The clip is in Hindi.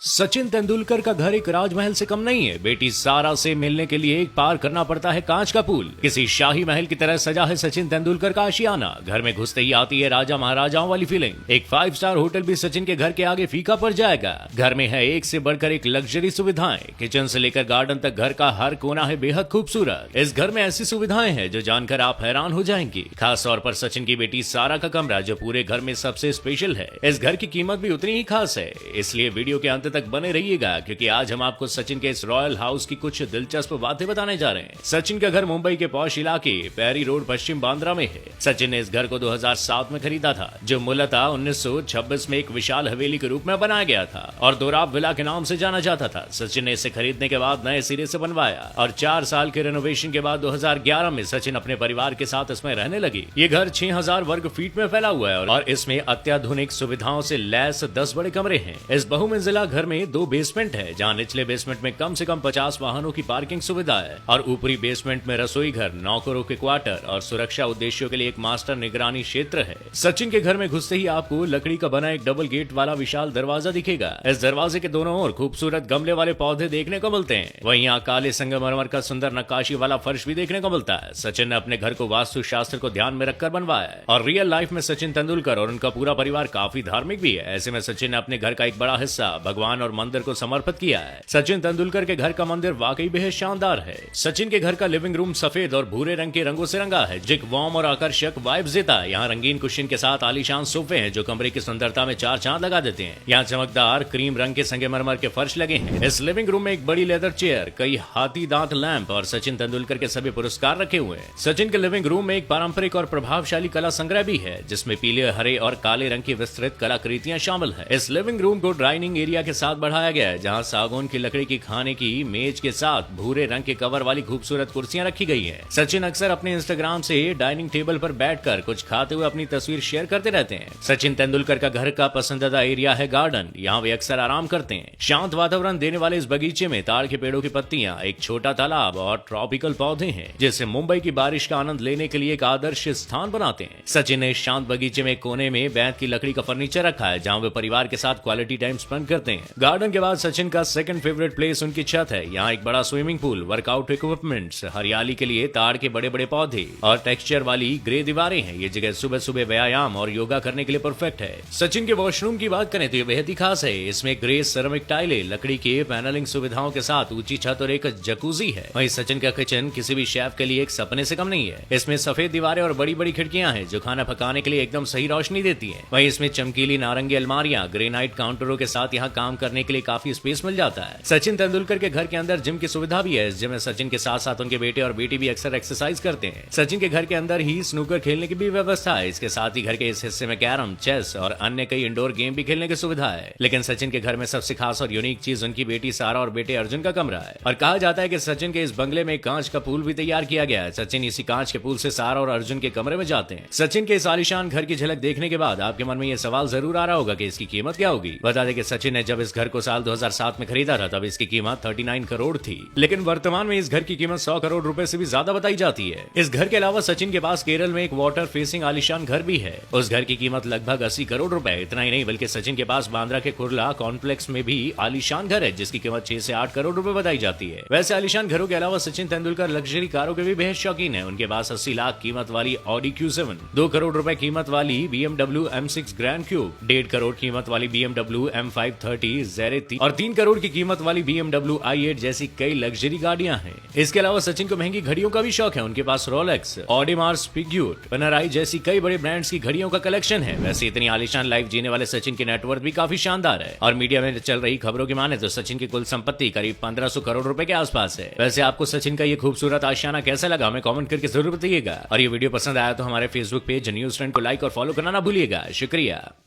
सचिन तेंदुलकर का घर एक राजमहल से कम नहीं है। बेटी सारा से मिलने के लिए एक पार करना पड़ता है कांच का पुल। किसी शाही महल की तरह सजा है सचिन तेंदुलकर का आशियाना। घर में घुसते ही आती है राजा महाराजाओं वाली फीलिंग। एक 5 स्टार होटल भी सचिन के घर के आगे फीका पड़ जाएगा। घर में है एक से बढ़कर एक लग्जरी सुविधाएं। किचन से लेकर गार्डन तक घर का हर कोना है बेहद खूबसूरत। इस घर में ऐसी सुविधाएं हैं जो जानकर आप हैरान हो जाएंगी। खास तौर पर सचिन की बेटी सारा का कमरा जो पूरे घर में सबसे स्पेशल है। इस घर की कीमत भी उतनी ही खास है, इसलिए वीडियो के अंत तक बने रहिएगा क्योंकि आज हम आपको सचिन के इस रॉयल हाउस की कुछ दिलचस्प बातें बताने जा रहे हैं। सचिन का घर मुंबई के पॉश इलाके पैरी रोड पश्चिम बांद्रा में है। सचिन ने इस घर को 2007 में खरीदा था जो मूलतः 1926 में एक विशाल हवेली के रूप में बनाया गया था और दोराब विला के नाम से जाना जाता था। सचिन ने इसे खरीदने के बाद नए सिरे से बनवाया और 4 साल के रेनोवेशन के बाद 2011 में सचिन अपने परिवार के साथ इसमें रहने लगी। ये घर 6000 वर्ग फीट में फैला हुआ है और इसमें अत्याधुनिक सुविधाओं से लैस 10 बड़े कमरे हैं। इस बहुमंजिला घर में 2 बेसमेंट है जहां निचले बेसमेंट में कम से कम 50 वाहनों की पार्किंग सुविधा है और ऊपरी बेसमेंट में रसोई घर, नौकरों के क्वार्टर और सुरक्षा उद्देश्यों के लिए एक मास्टर निगरानी क्षेत्र है। सचिन के घर में घुसते ही आपको लकड़ी का बना एक डबल गेट वाला विशाल दरवाजा दिखेगा। इस दरवाजे के दोनों ओर खूबसूरत गमले वाले पौधे देखने को मिलते हैं। वहीं यहाँ काले संगमरमर का सुंदर नक्काशी वाला फर्श भी देखने को मिलता है। सचिन ने अपने घर को वास्तु शास्त्र को ध्यान में रखकर बनवाया है और रियल लाइफ में सचिन तेंदुलकर और उनका पूरा परिवार काफी धार्मिक भी है। ऐसे में सचिन ने अपने घर का एक बड़ा हिस्सा भगवान और मंदिर को समर्पित किया है। सचिन तेंदुलकर के घर का मंदिर वाकई बेहद शानदार है। सचिन के घर का लिविंग रूम सफेद और भूरे रंग के रंगों से रंगा है जो वार्म और आकर्षक वाइब्स देता है। यहाँ रंगीन कुशन के साथ आलीशान सोफे हैं जो कमरे की सुंदरता में 4 चांद लगा देते हैं। यहाँ चमकदार क्रीम रंग के संगमरमर के फर्श लगे हैं। इस लिविंग रूम में एक बड़ी लेदर चेयर, कई हाथी दांत लैंप और सचिन तेंदुलकर के सभी पुरस्कार रखे हुए हैं। सचिन के लिविंग रूम में एक पारंपरिक और प्रभावशाली कला संग्रह भी है जिसमें पीले, हरे और काले रंग की विस्तृत कलाकृतियां शामिल है। इस लिविंग रूम को डाइनिंग एरिया के साथ बढ़ाया गया है जहाँ सागौन की लकड़ी की खाने की मेज के साथ भूरे रंग के कवर वाली खूबसूरत कुर्सियां रखी गई हैं। सचिन अक्सर अपने इंस्टाग्राम से डाइनिंग टेबल पर बैठकर कुछ खाते हुए अपनी तस्वीर शेयर करते रहते हैं। सचिन तेंदुलकर का घर का पसंदीदा एरिया है गार्डन। यहाँ वे अक्सर आराम करते हैं। शांत वातावरण देने वाले इस बगीचे में ताड़ के पेड़ों की पत्तियां, एक छोटा तालाब और ट्रॉपिकल पौधे हैं जिससे मुंबई की बारिश का आनंद लेने के लिए एक आदर्श स्थान बनाते हैं। सचिन ने शांत बगीचे में कोने में बैंत की लकड़ी का फर्नीचर रखा है जहाँ वे परिवार के साथ क्वालिटी टाइम स्पेंड करते हैं। गार्डन के बाद सचिन का सेकंड फेवरेट प्लेस उनकी छत है। यहाँ एक बड़ा स्विमिंग पूल, वर्कआउट इक्विपमेंट्स, हरियाली के लिए ताड़ के बड़े बड़े पौधे और टेक्सचर वाली ग्रे दीवारें हैं। ये जगह सुबह सुबह व्यायाम और योगा करने के लिए परफेक्ट है। सचिन के वॉशरूम की बात करें तो ये बेहद ही खास है। इसमें ग्रे सेरेमिक टाइलें, लकड़ी के पैनलिंग सुविधाओं के साथ ऊंची छत और एक जकूजी है। वहीं सचिन का किचन किसी भी शेफ के लिए एक सपने से कम नहीं है। इसमें सफेद दीवारें और बड़ी बड़ी खिड़कियां हैं जो खाना पकाने के लिए एकदम सही रोशनी देती है। वहीं इसमें चमकीली नारंगी अलमारियां, ग्रेनाइट काउंटरों के साथ यहाँ काम करने के लिए काफी स्पेस मिल जाता है। सचिन तेंदुलकर के घर के अंदर जिम की सुविधा भी है। इस जिम में सचिन के साथ साथ उनके बेटे और बेटी भी अक्सर एक्सरसाइज करते हैं। सचिन के घर के अंदर ही स्नूकर खेलने की भी व्यवस्था है। इसके साथ ही घर के इस हिस्से में कैरम, चेस और अन्य कई इंडोर गेम भी खेलने की सुविधा है। लेकिन सचिन के घर में सबसे खास और यूनिक चीज उनकी बेटी सारा और बेटे अर्जुन का कमरा है और कहा जाता है कि सचिन के इस बंगले में कांच का पूल भी तैयार किया गया है। सचिन इसी कांच के पूल से सारा और अर्जुन के कमरे में जाते हैं। सचिन के इस आलीशान घर की झलक देखने के बाद आपके मन में यह सवाल जरूर आ रहा होगा कि इसकी कीमत क्या होगी। बता दें कि सचिन ने जब इस घर को साल 2007 में खरीदा था तब इसकी कीमत 39 करोड़ थी, लेकिन वर्तमान में इस घर की कीमत 100 करोड़ रुपए से भी ज्यादा बताई जाती है। इस घर के अलावा सचिन के पास केरल में एक वाटर फेसिंग आलीशान घर भी है। उस घर की कीमत लगभग 80 करोड़ रुपए। इतना ही नहीं बल्कि सचिन के पास बांद्रा के कुर्ला कॉम्प्लेक्स में भी आलीशान घर है जिसकी कीमत 6 से 8 करोड़ रुपए बताई जाती है। वैसे आलीशान घरों के अलावा सचिन तेंदुलकर लग्जरी कारों के भी बेहद शौकीन है। उनके पास 80 लाख कीमत वाली ऑडी Q7, 2 करोड़ रुपए कीमत वाली BMW M6 grand cube, 1.5 crore कीमत वाली BMW M530 Zere और 3 करोड़ की कीमत वाली BMW i8 जैसी कई लग्जरी गाड़ियां हैं। इसके अलावा सचिन को महंगी घड़ियों का भी शौक है। उनके पास रोलेक्स, ऑडिमार्स, पिग्यूट, पेनराई जैसी कई बड़े ब्रांड्स की घड़ियों का कलेक्शन है। वैसे इतनी आलीशान लाइफ जीने वाले सचिन की नेटवर्थ भी काफी शानदार है और मीडिया में चल रही खबरों की माने तो सचिन की कुल संपत्ति करीब 1500 करोड़ रुपए के आसपास है। वैसे आपको सचिन का ये खूबसूरत आशियाना कैसा लगा हमें कमेंट करके जरूर बताइएगा और ये वीडियो पसंद आया तो हमारे फेसबुक पेज न्यूज़ ट्रेंड को लाइक और फॉलो करना ना भूलिएगा। शुक्रिया।